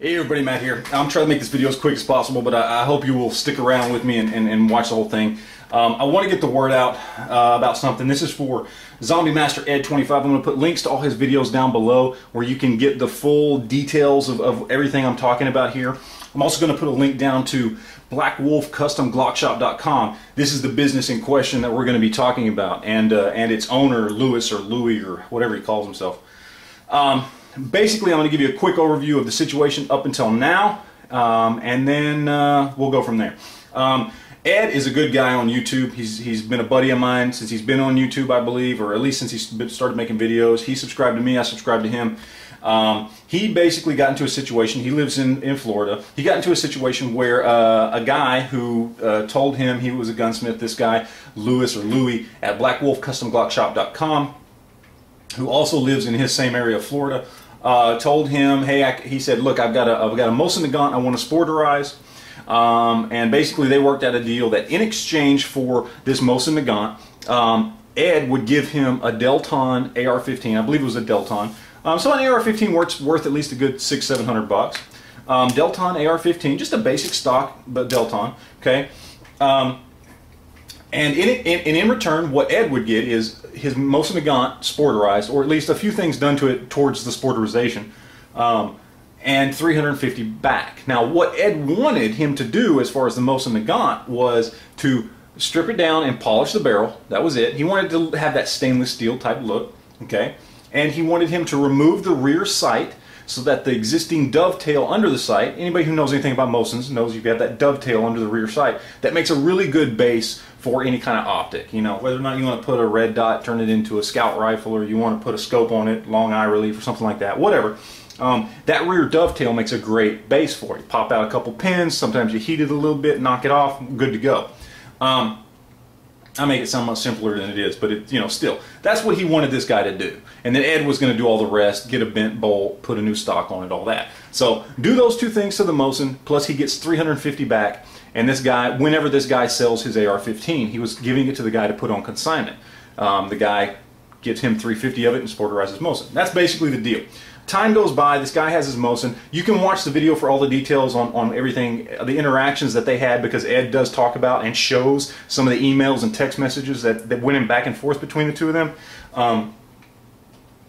Hey everybody, Matt here. I'm trying to make this video as quick as possible, but I hope you will stick around with me and watch the whole thing. I want to get the word out about something. This is for Zombie Master Ed 25. I'm going to put links to all his videos down below where you can get the full details of everything I'm talking about here. I'm also going to put a link down to blackwolfcustomglockshop.com. This is the business in question that we're going to be talking about, and its owner, Louis or Louie or whatever he calls himself. Basically, I'm going to give you a quick overview of the situation up until now, and then we'll go from there. Ed is a good guy on YouTube. He's been a buddy of mine since he's been on YouTube, I believe, or at least since he started making videos. He subscribed to me, I subscribed to him. He basically got into a situation, he lives in Florida, he got into a situation where a guy who told him he was a gunsmith, this guy, Louis or Louie, at blackwolfcustomglockshop.com, who also lives in his same area of Florida, told him, hey, he said, look, I've got a Mosin Nagant I want to sporterize, and basically they worked out a deal that in exchange for this Mosin Nagant, Ed would give him a Delton AR-15, I believe it was a Delton. So an AR-15 worth at least a good $600-700 bucks. Delton AR-15, just a basic stock, but Delton, okay. And in return, what Ed would get is his Mosin Nagant sporterized, or at least a few things done to it towards the sporterization, and $350 back. Now, what Ed wanted him to do as far as the Mosin Nagant was to strip it down and polish the barrel. That was it. He wanted to have that stainless steel type look, okay? And he wanted him to remove the rear sight so that the existing dovetail under the sight, anybody who knows anything about Mosins knows you've got that dovetail under the rear sight, that makes a really good base for any kind of optic. You know, whether or not you want to put a red dot, turn it into a scout rifle, or you want to put a scope on it, long eye relief or something like that, whatever. That rear dovetail makes a great base for it. You pop out a couple pins, sometimes you heat it a little bit, knock it off, good to go. I make it sound much simpler than it is, but it, you know, still, that's what he wanted this guy to do. And then Ed was going to do all the rest, get a bent bolt, put a new stock on it, all that. So do those two things to the Mosin, plus he gets $350 back. And this guy, whenever this guy sells his AR-15, he was giving it to the guy to put on consignment. The guy gives him $350 of it and sporterizes Mosin. That's basically the deal. Time goes by, this guy has his Mosin. You can watch the video for all the details on everything, the interactions that they had, because Ed does talk about and shows some of the emails and text messages that went in back and forth between the two of them.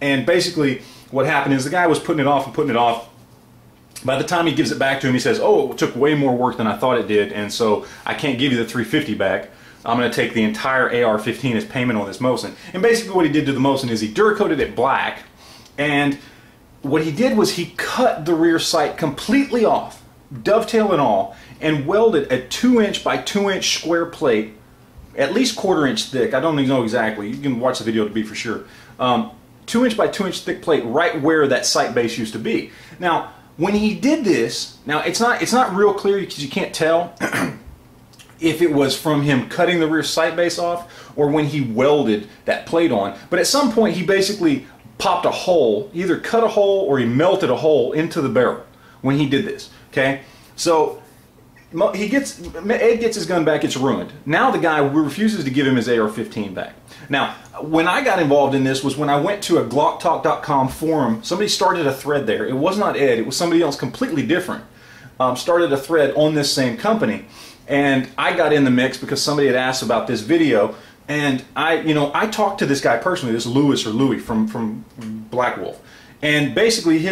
And basically what happened is the guy was putting it off and putting it off. By the time he gives it back to him, he says, oh, it took way more work than I thought it did, and so I can't give you the $350 back. I'm going to take the entire AR-15 as payment on this Mosin. And basically what he did to the Mosin is he Duracoated it black, and what he did was he cut the rear sight completely off, dovetail and all, and welded a 2" by 2" square plate, at least 1/4 inch thick. I don't know exactly. You can watch the video to be for sure. 2" by 2" thick plate right where that sight base used to be. Now, when he did this, now it's not real clear because you can't tell if it was from him cutting the rear sight base off or when he welded that plate on. But at some point he basically popped a hole, either cut a hole or he melted a hole into the barrel when he did this. Okay, so Ed gets his gun back, it's ruined. Now the guy refuses to give him his AR-15 back. Now, when I got involved in this was when I went to a glocktalk.com forum. Somebody started a thread there. It was not Ed, it was somebody else completely different. Started a thread on this same company, and I got in the mix because somebody had asked about this video. And I talked to this guy personally, this Louis or Louie from Black Wolf, and basically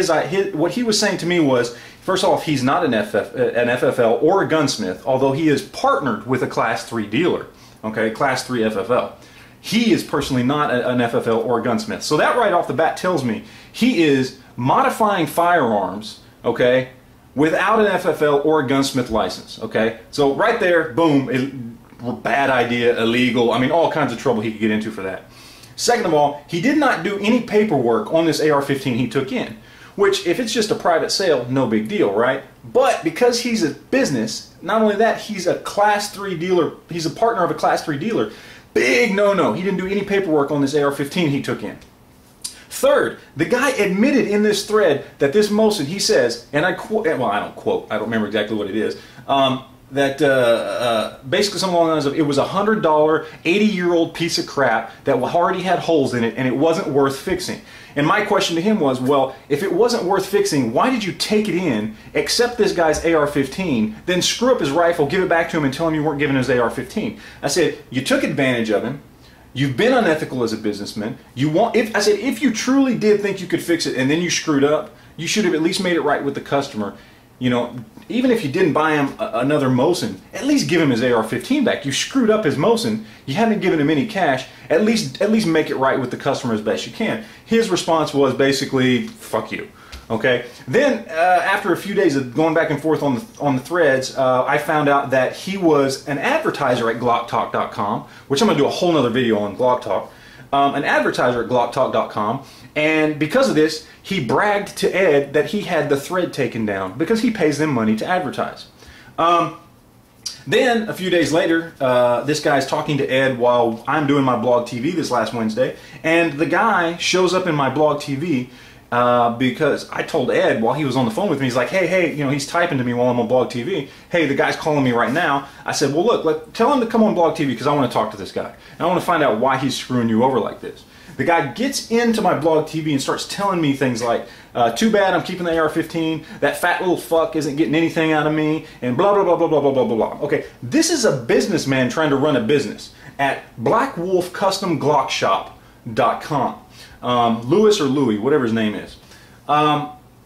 what he was saying to me was, first off, he's not an FFL or a gunsmith, although he is partnered with a Class 3 dealer, okay, Class 3 FFL. He is personally not an FFL or a gunsmith. So that right off the bat tells me he is modifying firearms, okay, without an FFL or a gunsmith license, okay. So right there, boom. Bad idea, illegal, I mean all kinds of trouble he could get into for that. Second of all, he did not do any paperwork on this AR-15 he took in, which if it's just a private sale, no big deal, right? But because he's a business, not only that, he's a Class 3 dealer, he's a partner of a Class 3 dealer, big no-no. He didn't do any paperwork on this AR-15 he took in. Third, the guy admitted in this thread that this Mosin, he says, and I quote, well I don't quote, I don't remember exactly what it is, that basically something along the lines of it was a $100 80-year-old piece of crap that already had holes in it and it wasn't worth fixing. And my question to him was, well, if it wasn't worth fixing, why did you take it in, accept this guy's AR-15, then screw up his rifle, give it back to him, and tell him you weren't giving his AR-15? I said, you took advantage of him. You've been unethical as a businessman. I said, if you truly did think you could fix it and then you screwed up, you should have at least made it right with the customer. You know, even if you didn't buy him another Mosin, at least give him his AR-15 back. You screwed up his Mosin. You haven't given him any cash. At least make it right with the customer as best you can. His response was basically, fuck you. Okay. Then after a few days of going back and forth on the threads, I found out that he was an advertiser at GlockTalk.com, which I'm going to do a whole nother video on GlockTalk. An advertiser at GlockTalk.com, and because of this, he bragged to Ed that he had the thread taken down because he pays them money to advertise. Then a few days later, this guy's talking to Ed while I'm doing my blog TV this last Wednesday, and the guy shows up in my blog TV. Because I told Ed while he was on the phone with me, he's like, hey, you know, he's typing to me while I'm on Blog TV. Hey, the guy's calling me right now. I said, well, look, tell him to come on Blog TV because I want to talk to this guy. And I want to find out why he's screwing you over like this. The guy gets into my Blog TV and starts telling me things like, too bad I'm keeping the AR-15, that fat little fuck isn't getting anything out of me, and blah, blah, blah, blah, blah, blah, blah, blah, blah. Okay, this is a businessman trying to run a business at blackwolfcustomglockshop.com. Lewis or Louis, whatever his name is.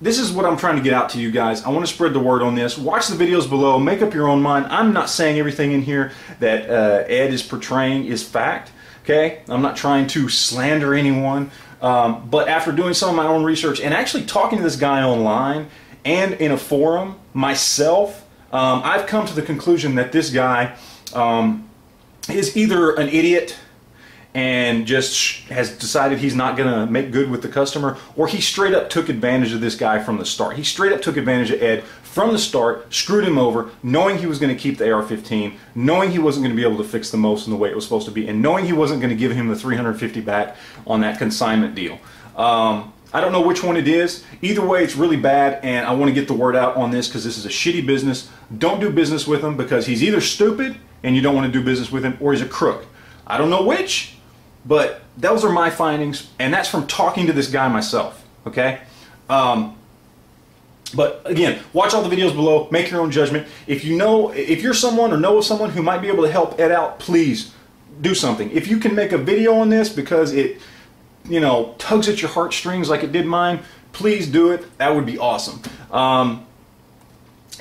This is what I'm trying to get out to you guys. I want to spread the word on this. Watch the videos below. Make up your own mind. I'm not saying everything in here that Ed is portraying is fact. Okay? I'm not trying to slander anyone. But after doing some of my own research and actually talking to this guy online and in a forum myself, I've come to the conclusion that this guy is either an idiot and just has decided he's not going to make good with the customer, or he straight up took advantage of this guy from the start. He straight up took advantage of Ed from the start, screwed him over, knowing he was going to keep the AR-15, knowing he wasn't going to be able to fix the Mosin the way it was supposed to be, and knowing he wasn't going to give him the $350 back on that consignment deal. I don't know which one it is. Either way, it's really bad, and I want to get the word out on this because this is a shitty business. Don't do business with him because he's either stupid and you don't want to do business with him, or he's a crook. I don't know which. But those are my findings, and that's from talking to this guy myself, okay? But again, watch all the videos below, make your own judgment. If you're someone or know of someone who might be able to help Ed out, please do something. If you can make a video on this because it, you know, tugs at your heartstrings like it did mine, please do it. That would be awesome.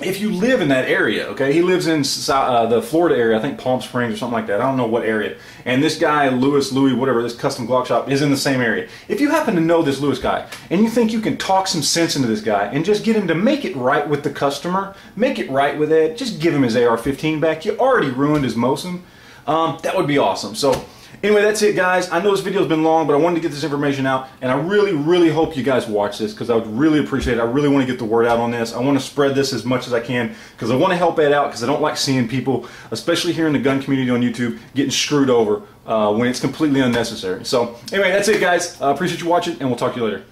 If you live in that area, okay, he lives in the Florida area, I think Palm Springs or something like that. I don't know what area. And this guy, Louis, whatever, this custom Glock shop is in the same area. If you happen to know this Louis guy and you think you can talk some sense into this guy and just get him to make it right with the customer, make it right with Ed, just give him his AR-15 back. You already ruined his Mosin. That would be awesome. So anyway, that's it, guys. I know this video's been long, but I wanted to get this information out, and I really, really hope you guys watch this because I would really appreciate it. I really want to get the word out on this. I want to spread this as much as I can because I want to help Ed out because I don't like seeing people, especially here in the gun community on YouTube, getting screwed over when it's completely unnecessary. So anyway, that's it, guys. I appreciate you watching, and we'll talk to you later.